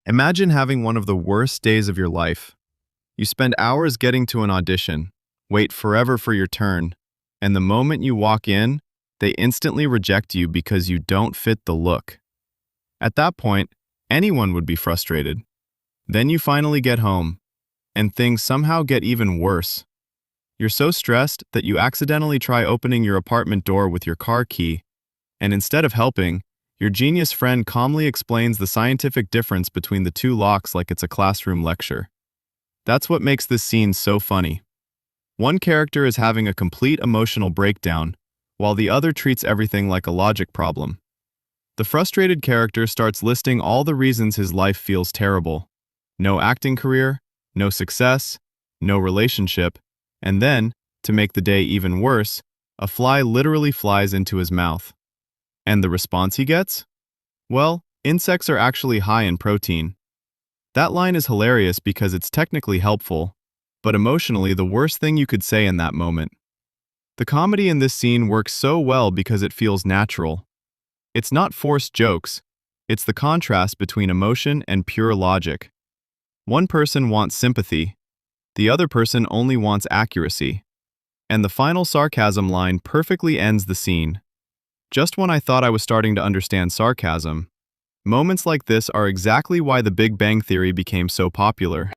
Imagine having one of the worst days of your life. You spend hours getting to an audition, wait forever for your turn, and the moment you walk in, they instantly reject you because you don't fit the look. At that point, anyone would be frustrated. Then you finally get home, and things somehow get even worse. You're so stressed that you accidentally try opening your apartment door with your car key, and instead of helping, your genius friend calmly explains the scientific difference between the two locks like it's a classroom lecture. That's what makes this scene so funny. One character is having a complete emotional breakdown, while the other treats everything like a logic problem. The frustrated character starts listing all the reasons his life feels terrible. No acting career, no success, no relationship, and then, to make the day even worse, a fly literally flies into his mouth. And the response he gets? Well, insects are actually high in protein. That line is hilarious because it's technically helpful, but emotionally the worst thing you could say in that moment. The comedy in this scene works so well because it feels natural. It's not forced jokes, it's the contrast between emotion and pure logic. One person wants sympathy, the other person only wants accuracy. And the final sarcasm line perfectly ends the scene. Just when I thought I was starting to understand sarcasm, moments like this are exactly why The Big Bang Theory became so popular.